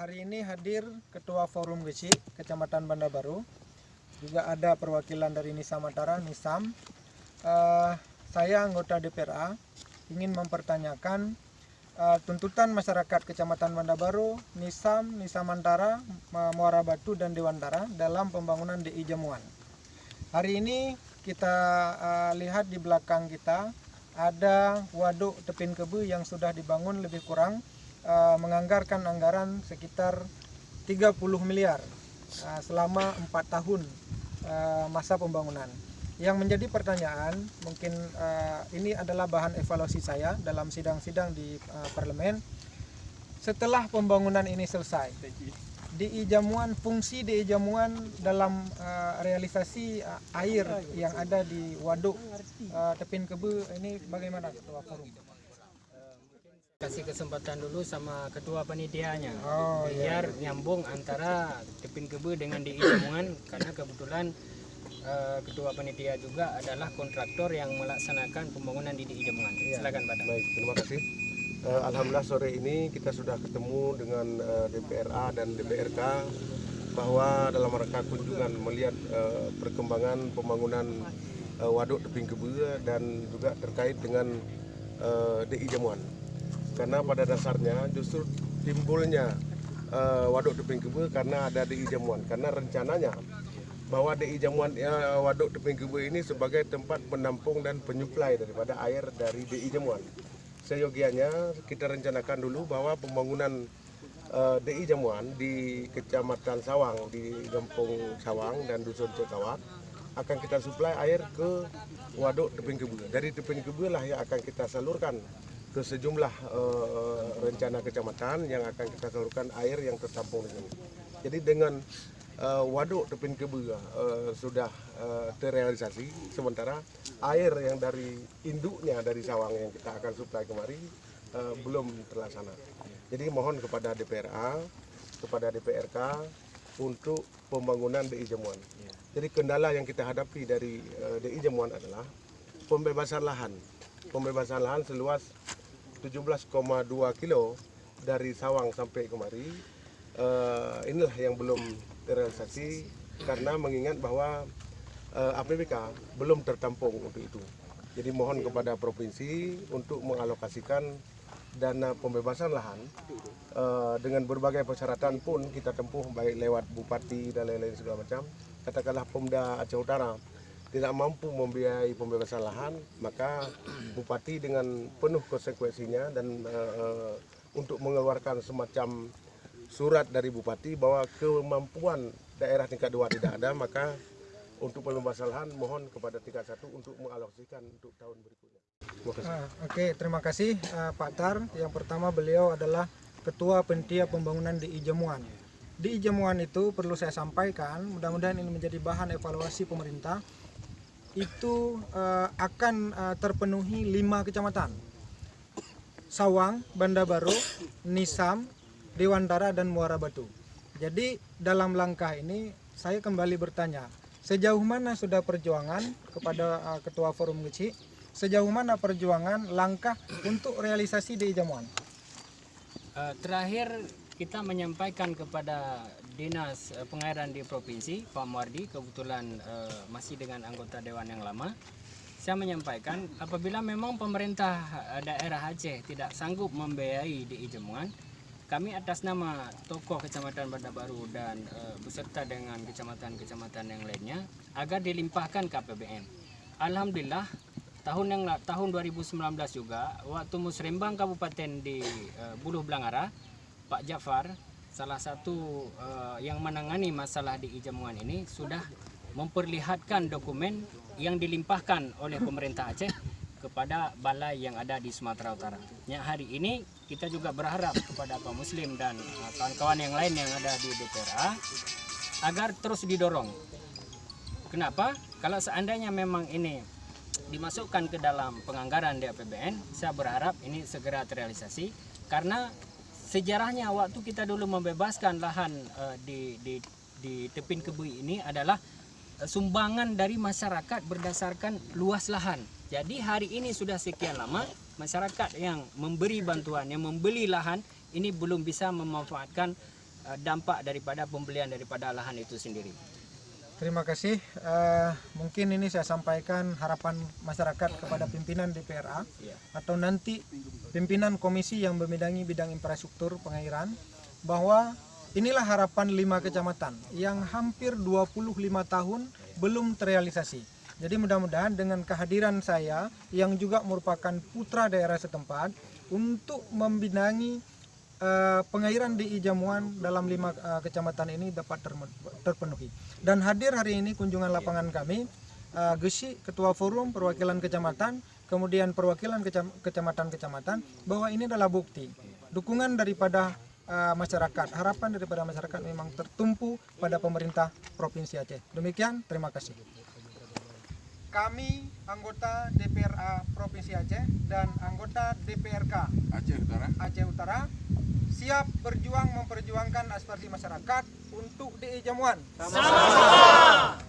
Hari ini hadir Ketua Forum Geci Kecamatan Banda Baru, juga ada perwakilan dari Nisam Antara, Nisam. Saya anggota DPRA ingin mempertanyakan tuntutan masyarakat Kecamatan Banda Baru, Nisam, Nisam Antara, Muara Batu dan Dewantara dalam pembangunan DI Jamuan. Hari ini kita lihat di belakang kita ada waduk Tepin Kebu yang sudah dibangun lebih kurang menganggarkan anggaran sekitar 30 miliar selama 4 tahun masa pembangunan. Yang menjadi pertanyaan, mungkin ini adalah bahan evaluasi saya dalam sidang-sidang di parlemen. Setelah pembangunan ini selesai, DI Jamuan, fungsi DI Jamuan dalam realisasi air yang ada di waduk Tepin Kebu ini bagaimana, Ketua Forum? Kasih kesempatan dulu sama ketua panitianya biar nyambung antara Tepin Kebu dengan DI Jamuan, karena kebetulan ketua panitia juga adalah kontraktor yang melaksanakan pembangunan di DI Jamuan. Silakan Pak. Baik, terima kasih. Alhamdulillah sore ini kita sudah ketemu dengan DPRA dan DPRK bahwa dalam rangka kunjungan melihat perkembangan pembangunan waduk Tepin Kebu dan juga terkait dengan DI Jamuan. Karena pada dasarnya justru timbulnya waduk Tepin Kebu karena ada DI Jamuan. Karena rencananya bahwa DI Jamuan waduk Tepin Kebu ini sebagai tempat penampung dan penyuplai daripada air dari DI Jamuan. Seyogianya kita rencanakan dulu bahwa pembangunan DI Jamuan di Kecamatan Sawang, di Kampung Sawang dan Dusun Cekawat akan kita suplai air ke waduk Tepin Kebu. Dari Tepin Kebu lah yang akan kita salurkan ke sejumlah rencana kecamatan yang akan kita salurkan air yang tertampung di sini. Jadi dengan waduk Tepin Kebu sudah terrealisasi, sementara air yang dari induknya dari Sawang yang kita akan suplai kemari belum terlaksana. Jadi mohon kepada DPRA, kepada DPRK untuk pembangunan DI Jamuan. Jadi kendala yang kita hadapi dari DI Jamuan adalah pembebasan lahan. Pembebasan lahan seluas 17,2 kilo dari Sawang sampai kemari. Inilah yang belum terrealisasi karena mengingat bahwa APBK belum tertampung untuk itu. Jadi mohon kepada provinsi untuk mengalokasikan dana pembebasan lahan dengan berbagai persyaratan pun kita tempuh, baik lewat bupati dan lain-lain segala macam. Katakanlah Pemda Aceh Utara tidak mampu membiayai pembebasan lahan, maka bupati dengan penuh konsekuensinya dan untuk mengeluarkan semacam surat dari bupati bahwa kemampuan daerah tingkat 2 tidak ada, maka untuk pembebasan lahan mohon kepada tingkat 1 untuk mengalokasikan untuk tahun berikutnya. Terima kasih. Oke, terima kasih Pak Tar. Yang pertama, beliau adalah Ketua Panitia Pembangunan DI Jamuan. DI Jamuan itu perlu saya sampaikan, mudah-mudahan ini menjadi bahan evaluasi pemerintah. Itu akan terpenuhi 5 kecamatan: Sawang, Banda Baru, Nisam, Dewantara dan Muara Batu. Jadi dalam langkah ini saya kembali bertanya, sejauh mana sudah perjuangan kepada Ketua Forum Geci, sejauh mana perjuangan langkah untuk realisasi DI Jamuan? Terakhir kita menyampaikan kepada Dinas Pengairan di Provinsi, Pak Muardi, kebetulan masih dengan anggota Dewan yang lama. Saya menyampaikan apabila memang pemerintah daerah Aceh tidak sanggup membiayai DI Jamuan, kami atas nama tokoh Kecamatan Banda Baru dan beserta dengan kecamatan-kecamatan yang lainnya agar dilimpahkan ke APBN. Alhamdulillah tahun 2019 juga waktu Musrembang Kabupaten di Buluh Blangara, Pak Jafar, salah satu yang menangani masalah DI Jamuan ini, sudah memperlihatkan dokumen yang dilimpahkan oleh pemerintah Aceh kepada balai yang ada di Sumatera Utara. Hari ini kita juga berharap kepada Pak Muslim dan kawan-kawan yang lain yang ada di DPRA agar terus didorong. Kenapa? Kalau seandainya memang ini dimasukkan ke dalam penganggaran di APBN, saya berharap ini segera terrealisasi, karena sejarahnya waktu kita dulu membebaskan lahan di Tepin Kebu ini adalah sumbangan dari masyarakat berdasarkan luas lahan. Jadi hari ini sudah sekian lama masyarakat yang memberi bantuan, yang membeli lahan ini belum bisa memanfaatkan dampak daripada pembelian daripada lahan itu sendiri. Terima kasih. Mungkin ini saya sampaikan harapan masyarakat kepada pimpinan DPRA Ya. atau nanti pimpinan komisi yang membidangi bidang infrastruktur pengairan, bahwa inilah harapan 5 kecamatan yang hampir 25 tahun belum terrealisasi. Jadi mudah-mudahan dengan kehadiran saya yang juga merupakan putra daerah setempat untuk membidangi pengairan di Ijamuan dalam 5 kecamatan ini dapat terpenuhi. Dan hadir hari ini kunjungan lapangan kami, Gesi, Ketua Forum Perwakilan Kecamatan, kemudian perwakilan kecamatan-kecamatan, bahwa ini adalah bukti dukungan daripada masyarakat, harapan daripada masyarakat memang tertumpu pada pemerintah Provinsi Aceh. Demikian, terima kasih. Kami anggota DPRA Provinsi Aceh dan anggota DPRK Aceh Utara siap berjuang memperjuangkan aspirasi masyarakat untuk di Ijamuan. Sama-sama.